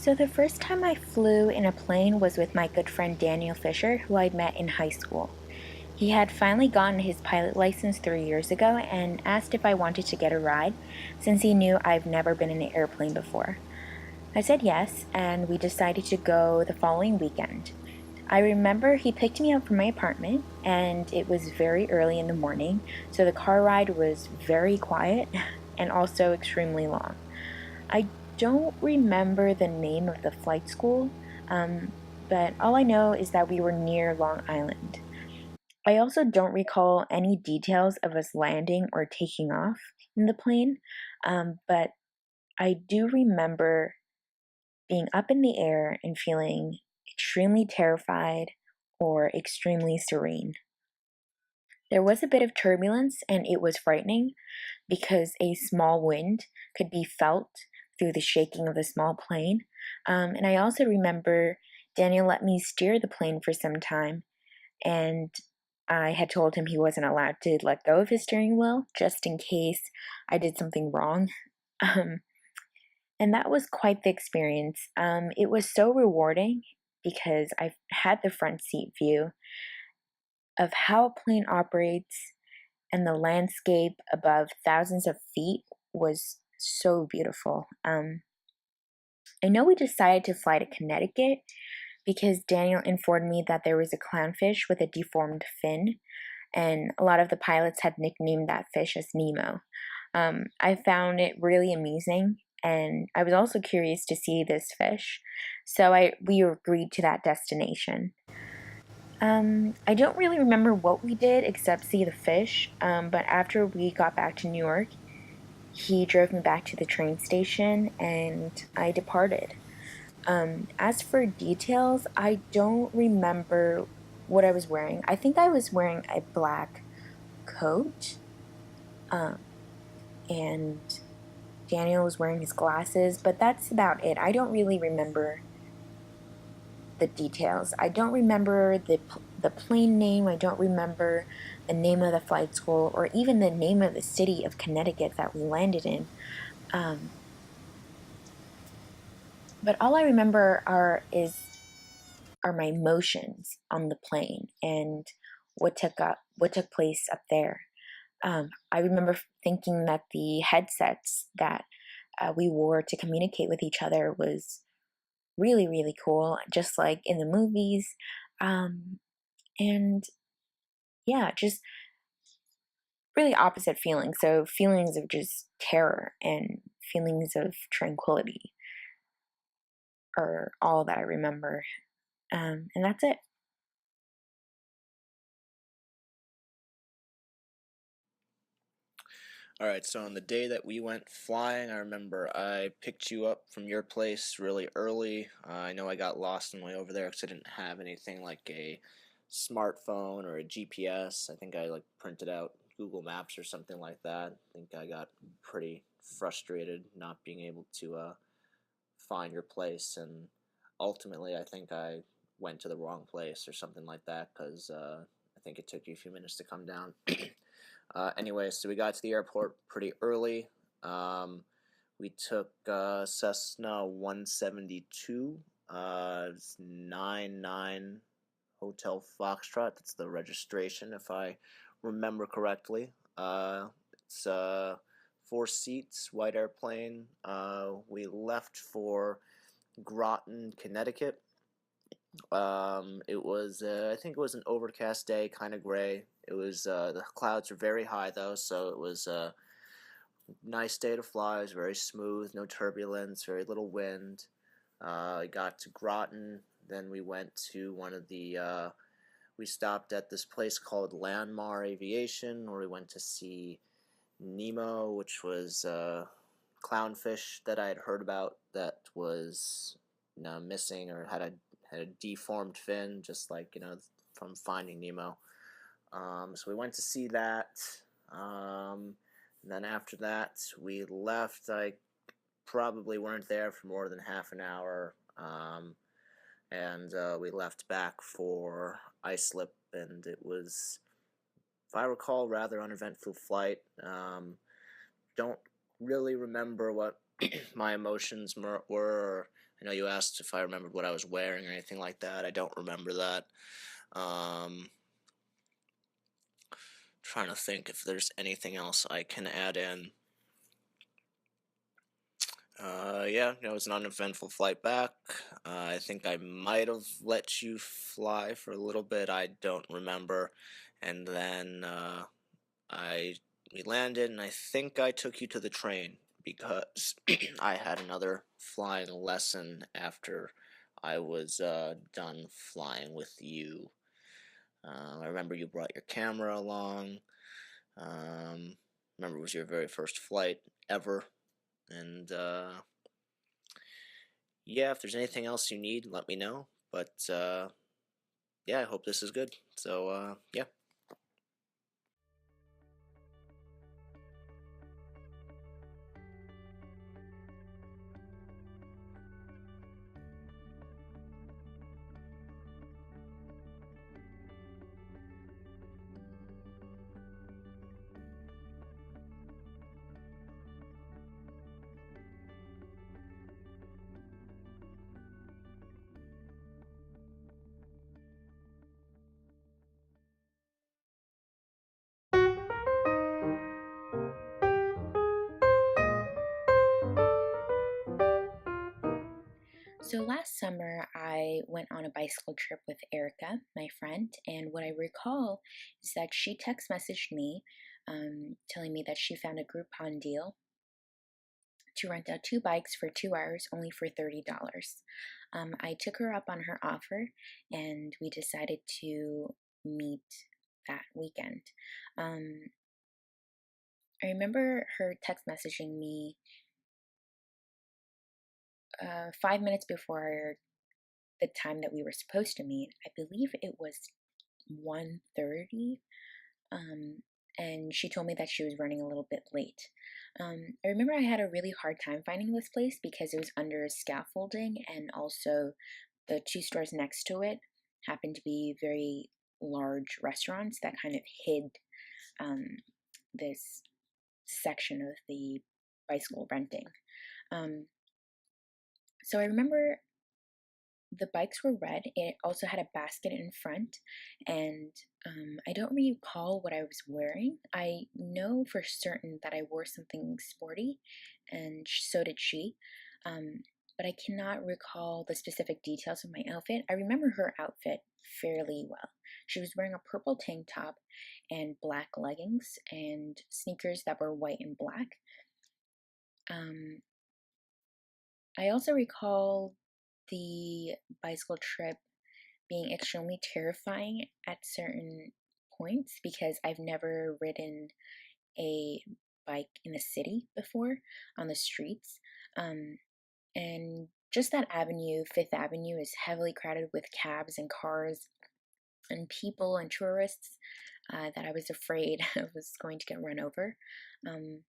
So, the first time I flew in a plane was with my good friend Daniel Fisher, who I'd met in high school. He had finally gotten his pilot license 3 years ago and asked if I wanted to get a ride, since he knew I've never been in an airplane before. I said yes, and we decided to go the following weekend. I remember he picked me up from my apartment, and it was very early in the morning, so the car ride was very quiet and also extremely long. I don't remember the name of the flight school, but all I know is that we were near Long Island. I also don't recall any details of us landing or taking off in the plane, but I do remember being up in the air and feeling extremely terrified or extremely serene. There was a bit of turbulence and it was frightening because a small wind could be felt through the shaking of the small plane. And I also remember Daniel let me steer the plane for some time, and I had told him he wasn't allowed to let go of his steering wheel just in case I did something wrong. Um, and that was quite the experience. It was so rewarding because I had the front seat view of how a plane operates, and the landscape above thousands of feet was so beautiful. I know we decided to fly to Connecticut because Daniel informed me that there was a clownfish with a deformed fin, and a lot of the pilots had nicknamed that fish as Nemo. I found it really amusing, and I was also curious to see this fish, so we agreed to that destination. I don't really remember what we did except see the fish, but after we got back to New York, he drove me back to the train station and I departed. As for details, I don't remember what I was wearing. I think I was wearing a black coat, um, and Daniel was wearing his glasses, but that's about it. I don't really remember the details. I don't remember the plane name. I don't remember the name of the flight school or even the name of the city of Connecticut that we landed in. Um, but all I remember are my emotions on the plane and what took place up there. I remember thinking that the headsets that we wore to communicate with each other was really, really cool, just like in the movies. Um, and yeah, just really opposite feelings. So, feelings of just terror and feelings of tranquility are all that I remember. And that's it. All right, so on the day that we went flying, I remember I picked you up from your place really early. I know I got lost on the way over there because I didn't have anything like a smartphone or a GPS. I think I like printed out Google Maps or something like that. I think I got pretty frustrated not being able to find your place, and ultimately I think I went to the wrong place or something like that because I think it took you a few minutes to come down. Anyway, so we got to the airport pretty early. Um, we took Cessna 172. It's 99 Hotel Foxtrot. That's the registration, if I remember correctly. It's 4 seats, white airplane. We left for Groton, Connecticut. It was, I think it was an overcast day, kind of gray. It was, the clouds were very high though, so it was a nice day to fly. It was very smooth, no turbulence, very little wind. I got to Groton, then we went to we stopped at this place called Landmar Aviation, where we went to see Nemo, which was a clownfish that I had heard about that was missing or had a deformed fin, just like from Finding Nemo. So we went to see that. And then after that, we left. I probably weren't there for more than half an hour. And we left back for Islip, and it was, if I recall, rather uneventful flight. Don't really remember what my emotions were. I know you asked if I remembered what I was wearing or anything like that. I don't remember that. Um, Trying to think if there's anything else I can add in. Yeah, it was an uneventful flight back. I think I might have let you fly for a little bit. I don't remember. And then I we landed, and I think I took you to the train because I had another flying lesson after I was done flying with you. I remember you brought your camera along. Um, Remember it was your very first flight ever, and yeah, if there's anything else you need, let me know. But yeah, I hope this is good. So yeah. So last summer, I went on a bicycle trip with Erica, my friend, and what I recall is that she text messaged me telling me that she found a Groupon deal to rent out two bikes for 2 hours only for $30. I took her up on her offer and we decided to meet that weekend. Um, I remember her text messaging me 5 minutes before the time that we were supposed to meet. I believe it was 1:30, um, and she told me that she was running a little bit late. I remember I had a really hard time finding this place because it was under scaffolding, and also the two stores next to it happened to be very large restaurants that kind of hid um, this section of the bicycle renting. Um, so I remember the bikes were red. It also had a basket in front, and I don't recall what I was wearing. I know for certain that I wore something sporty, and so did she. Um, but I cannot recall the specific details of my outfit. I remember her outfit fairly well. She was wearing a purple tank top and black leggings and sneakers that were white and black. Um, I also recall the bicycle trip being extremely terrifying at certain points because I've never ridden a bike in the city before on the streets. Um, and just that avenue, Fifth Avenue, is heavily crowded with cabs and cars and people and tourists that I was afraid I was going to get run over. Um,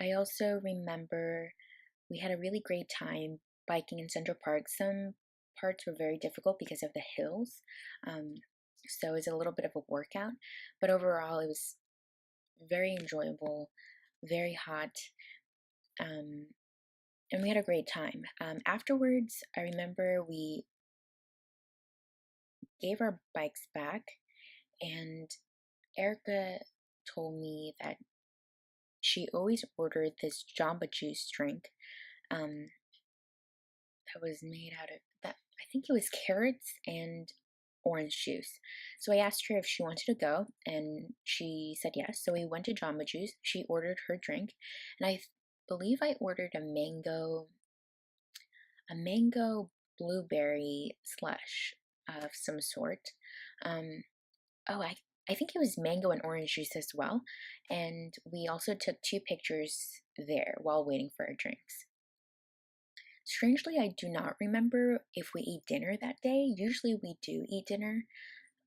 I also remember we had a really great time biking in Central Park. Some parts were very difficult because of the hills, um, so it was a little bit of a workout, but overall it was very enjoyable, very hot, um, and we had a great time. Afterwards, I remember we gave our bikes back, and Erica told me that she always ordered this Jamba Juice drink. Um, that was made out of that. I think it was carrots and orange juice. So I asked her if she wanted to go, and she said yes. So we went to Jamba Juice. She ordered her drink, and believe I ordered a mango blueberry slush of some sort. Um, oh, I think it was mango and orange juice as well. And we also took two pictures there while waiting for our drinks. Strangely, I do not remember if we ate dinner that day. Usually we do eat dinner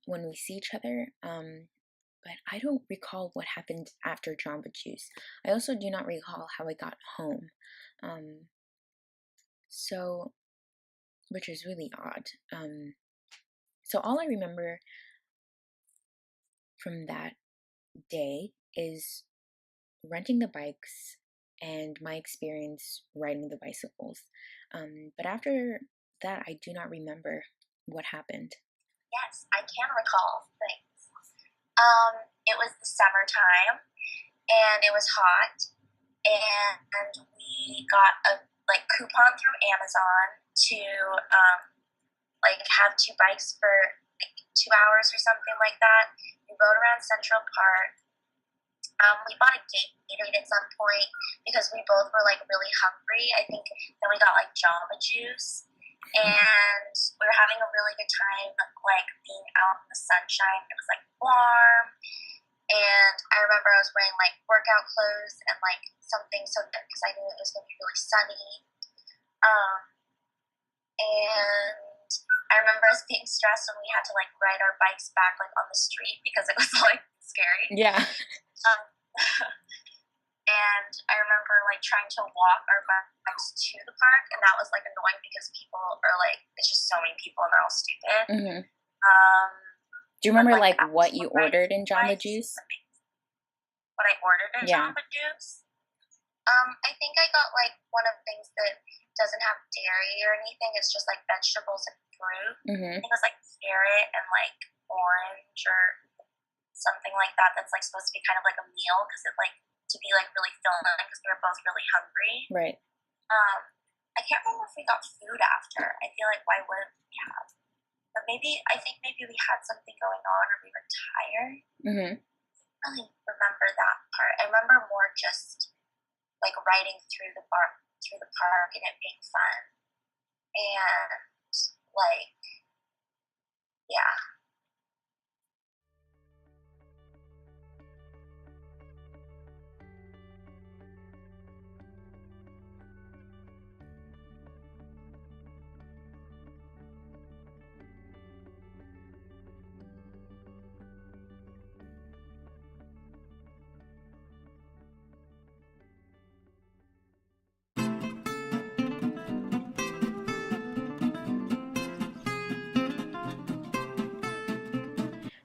when we see each other, but I don't recall what happened after Jamba Juice. I also do not recall how I got home. Um, so, which is really odd. So all I remember from that day is renting the bikes and my experience riding the bicycles. But after that, I do not remember what happened. Yes, I can recall things. It was the summertime, and it was hot, and we got a like coupon through Amazon to have two bikes for like 2 hours or something like that. We rode around Central Park. We bought a Gatorade at some point because we both were like really hungry. I think then we got like Jamba Juice, and we were having a really good time like being out in the sunshine. It was like warm, and I remember I was wearing like workout clothes and like something so that because I knew it was going to be really sunny. Um, and I remember us being stressed when we had to like ride our bikes back like on the street because it was like scary. Yeah. Um, and I remember like trying to walk our bikes to the park, and that was like annoying because people are like, it's just so many people and they're all stupid. Mm-hmm. Um, Do you remember like what you ordered in Jamba Juice? What I ordered in Yeah. Jamba Juice? I think I got like one of the things that doesn't have dairy or anything. It's just like vegetables and fruit. Mm-hmm. I think it was like carrot and like orange or something like that. That's like supposed to be kind of like a meal because it like to be like really filling because we were both really hungry. Right. I can't remember if we got food after. I feel like why would we have? But I think maybe we had something going on or we were tired. Mm-hmm. I don't really remember that part. I remember more just like riding through the park and it being fun. And like yeah.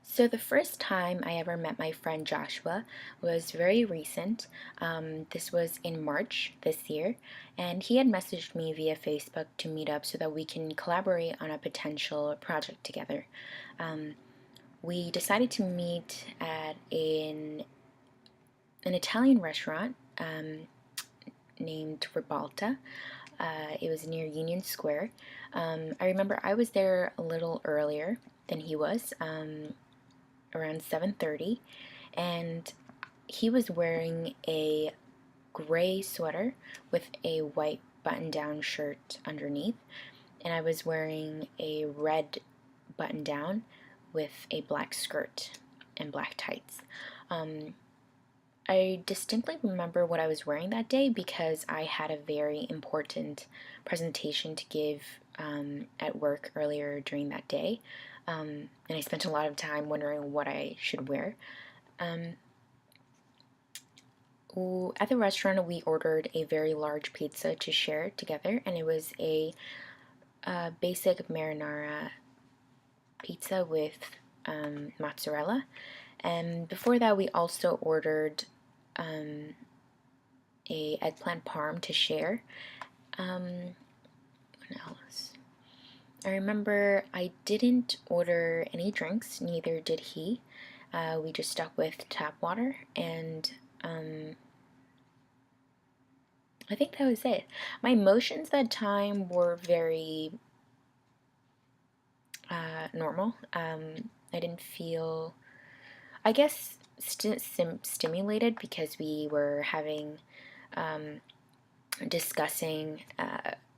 So the first time I ever met my friend Joshua was very recent. This was in March this year, and he had messaged me via Facebook to meet up so that we can collaborate on a potential project together. We decided to meet at an Italian restaurant named Ribalta. It was near Union Square. I remember I was there a little earlier than he was, around 7:30, and he was wearing a gray sweater with a white button-down shirt underneath, and I was wearing a red button-down with a black skirt and black tights. I distinctly remember what I was wearing that day because I had a very important presentation to give at work earlier during that day, and I spent a lot of time wondering what I should wear. At the restaurant, we ordered a very large pizza to share together, and it was a basic marinara pizza with mozzarella. And before that, we also ordered a eggplant parm to share. What else? I remember I didn't order any drinks, neither did he. We just stuck with tap water, and I think that was it. My emotions that time were very normal. I didn't feel, I guess, stimulated because we were having discussing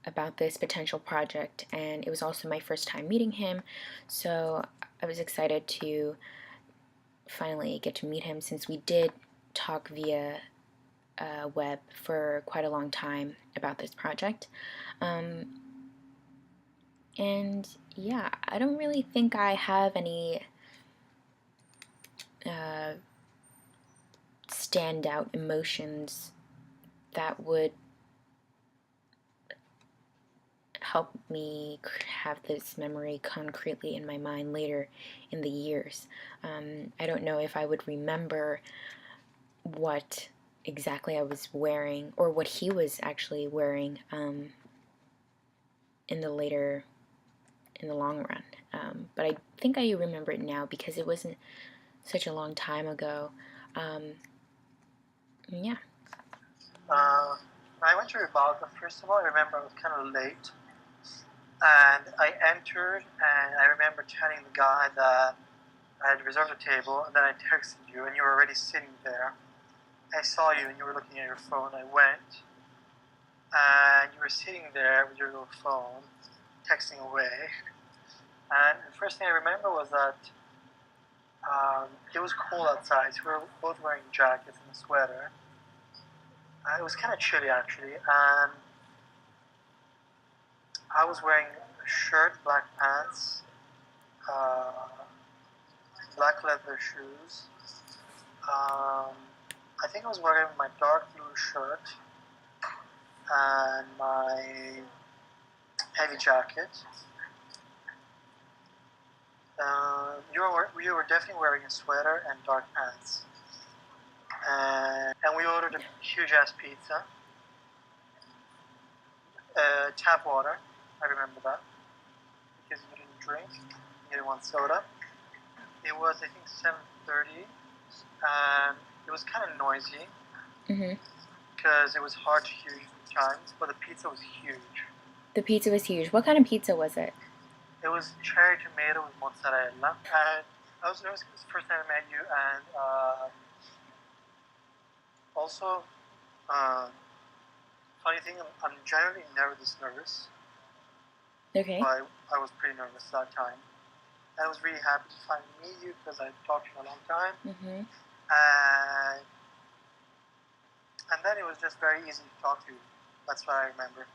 about this potential project, and it was also my first time meeting him, so I was excited to finally get to meet him since we did talk via web for quite a long time about this project. And yeah, I don't really think I have any standout emotions that would help me have this memory concretely in my mind later in the years. I don't know if I would remember what exactly I was wearing, or what he was actually wearing in the later, in the long run. But I think I remember it now because it wasn't such a long time ago. Yeah. When I went to Ribalta, first of all, I remember I was kind of late. And I entered, and I remember telling the guy that I had reserved a table, and then I texted you, and you were already sitting there. I saw you, and you were looking at your phone. I went, and you were sitting there with your little phone, texting away. And the first thing I remember was that it was cold outside, so we were both wearing jackets and a sweater. It was kind of chilly, actually, and I was wearing a shirt, black pants, uh, black leather shoes. I think I was wearing my dark blue shirt and my heavy jacket. You were definitely wearing a sweater and dark pants. And we ordered a huge ass pizza. Tap water, I remember that, because you didn't drink, you didn't want soda. It was, I think, 7:30, and it was kind of noisy, because it was hard to hear you sometimes, but the pizza was huge. The pizza was huge. What kind of pizza was it? It was cherry tomato with mozzarella, and it was the first time I met you, and also, funny thing, I'm generally never this nervous. Okay. But I was pretty nervous that time. And I was really happy to finally meet you because I talked to you a long time. And then it was just very easy to talk to you. That's what I remember.